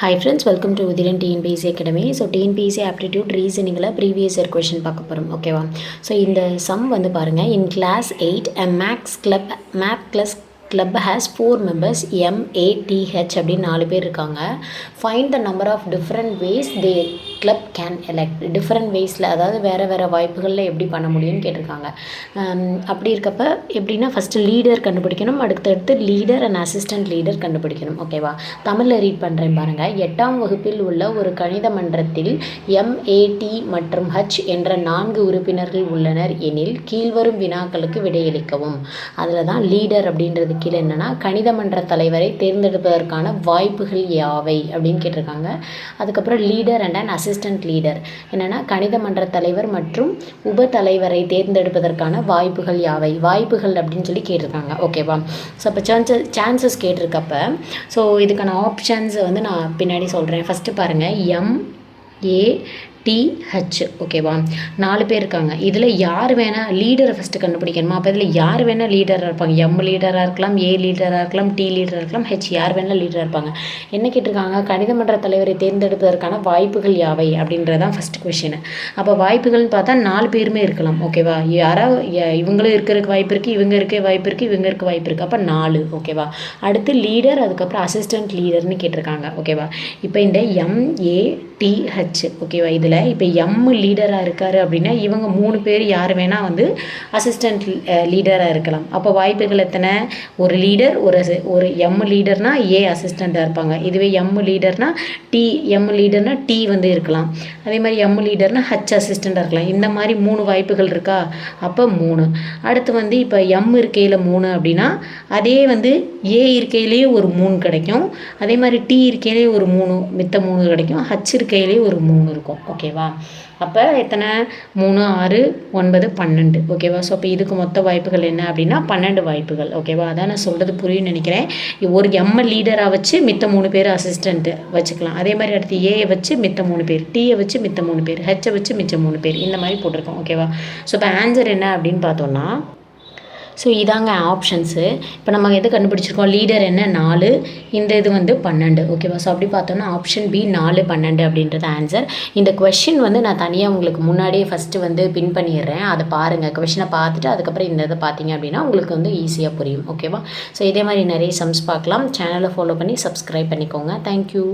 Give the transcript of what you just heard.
Hi friends, welcome to Udiran TNPSC Academy. So TNPSC aptitude reasoning previous year question பார்க்க போகிறோம் ஓகேவா. So இந்த some வந்து பாருங்கள், in class 8 a math class club has 4 members MATH அப்படின்னு 4 பேர் இருக்காங்க. Find the number of different ways the club can elect. Different வேஸில், அதாவது வேறு வாய்ப்புகளில் எப்படி பண்ண முடியும்னு கேட்டிருக்காங்க. அப்படி இருக்கப்ப எப்படின்னா ஃபஸ்ட்டு லீடர் கண்டுபிடிக்கணும், அடுத்தடுத்து லீடர் அண்ட் அசிஸ்டன்ட் லீடர் கண்டுபிடிக்கணும் ஓகேவா. தமிழில் ரீட் பண்ணுறேன் பாருங்கள். 8ஆம் வகுப்பில் உள்ள ஒரு கணித மன்றத்தில் MAT மற்றும் H என்ற 4 உறுப்பினர்கள் உள்ளனர் எனில் கீழ்வரும் வினாக்களுக்கு விடையளிக்கவும். அதில் தான் லீடர் அப்படின்றது கீழே என்னென்னா கணித மன்ற தலைவரை தேர்ந்தெடுப்பதற்கான வாய்ப்புகள் யாவை அப்படின்னு கேட்டிருக்காங்க. அதுக்கப்புறம் leader and and assistant leader என்னென்னா கணித மன்ற தலைவர் மற்றும் உப தலைவரை தேர்ந்தெடுப்பதற்கான வாய்ப்புகள் யாவை, வாய்ப்புகள் அப்படின்னு சொல்லி கேட்டிருக்காங்க ஓகேவா. ஸோ அப்போ சான்சஸ் கேட்டிருக்கப்ப ஸோ இதுக்கான ஆப்ஷன்ஸ் வந்து நான் பின்னாடி சொல்கிறேன். ஃபஸ்ட்டு பாருங்கள், MATH ஓகேவா. 4 பேர் இருக்காங்க. இதில் யார் வேணால் லீடரை ஃபஸ்ட்டு கண்டுபிடிக்கணுமா. அப்போ இதில் யார் வேணால் லீடராக இருப்பாங்க. M லீடராக இருக்கலாம், A லீடராக இருக்கலாம், T லீடராக இருக்கலாம், H யார் வேணால் லீடராக இருப்பாங்க. என்ன கேட்டிருக்காங்க, கணித மன்ற தலைவரை தேர்ந்தெடுப்பதற்கான வாய்ப்புகள் யாவை அப்படின்றதான் ஃபஸ்ட் கொஷின். அப்போ வாய்ப்புகள்னு பார்த்தா 4 பேருமே இருக்கலாம் ஓகேவா. யாராவது இவங்களும் இருக்கிறதுக்கு வாய்ப்பு இருக்குது, இவங்க இருக்க வாய்ப்பு இருக்குது, இவங்க இருக்க வாய்ப்பு இருக்குது. அப்போ 4 ஓகேவா. அடுத்து லீடர், அதுக்கப்புறம் அசிஸ்டன்ட் லீடர்னு கேட்டிருக்காங்க ஓகேவா. இப்போ இந்த MATH ஓகேவா. இதில் இப்போ M லீடராக இருக்கார் அப்படின்னா இவங்க 3 பேர் யார் வேணால் வந்து அசிஸ்டன்ட் லீடராக இருக்கலாம். அப்போ வாய்ப்புகள் எத்தனை, ஒரு லீடர், ஒரு M லீடர்னா A அசிஸ்டண்ட்டாக இருப்பாங்க. இதுவே M லீடர்னா T வந்து இருக்கலாம். அதே மாதிரி M லீடர்னா H அசிஸ்டண்ட்டாக இருக்கலாம். இந்த மாதிரி 3 வாய்ப்புகள் இருக்கா. அப்போ 3. அடுத்து வந்து இப்போ M இருக்கையில் 3 அப்படின்னா அதே வந்து A இருக்கையிலேயே ஒரு 3 கிடைக்கும். அதே மாதிரி T இருக்கையிலேயே ஒரு 3, மித்த 3 கிடைக்கும். H இருக்கையிலேயே ஒரு 3 இருக்கும் ஓகேவா. அப்போ எத்தனை, 3, 6, 9, 12 ஓகேவா. ஸோ அப்போ இதுக்கு மொத்த வாய்ப்புகள் என்ன அப்படின்னா 12 வாய்ப்புகள் ஓகேவா. அதான் நான் சொல்கிறது புரியும்னு நினைக்கிறேன். ஒரு M லீடராக வச்சு மித்த 3 பேர் அசிஸ்டண்ட்டு வச்சுக்கலாம். அதே மாதிரி அடுத்து A வச்சு மித்த 3 பேர், T வச்சு மித்த 3 பேர், H வச்சு மிச்ச 3 பேர், இந்த மாதிரி போட்டிருக்கோம் ஓகேவா. ஸோ இப்போ ஆன்சர் என்ன அப்படின்னு பார்த்தோன்னா, ஸோ இதாங்க ஆப்ஷன்ஸு. இப்போ நம்ம எது கண்டுபிடிச்சிருக்கோம், லீடர் என்ன 4, இந்த இது வந்து 12 ஓகேவா. ஸோ அப்படி பார்த்தோன்னா ஆப்ஷன் B 4, 12 அப்படின்றது ஆன்சர். இந்த கொஷின் வந்து நான் தனியாக உங்களுக்கு முன்னாடியே ஃபஸ்ட்டு வந்து பின் பண்ணிடுறேன், அதை பாருங்கள். கொஷினை பார்த்துட்டு அதுக்கப்புறம் இந்த இதை பார்த்தீங்க அப்படின்னா உங்களுக்கு வந்து ஈஸியாக புரியும் ஓகேவா. ஸோ இதே மாதிரி நிறைய சம்ஸ் பார்க்கலாம். சேனலை ஃபாலோ பண்ணி சப்ஸ்கிரைப் பண்ணிக்கோங்க. தேங்க்யூ.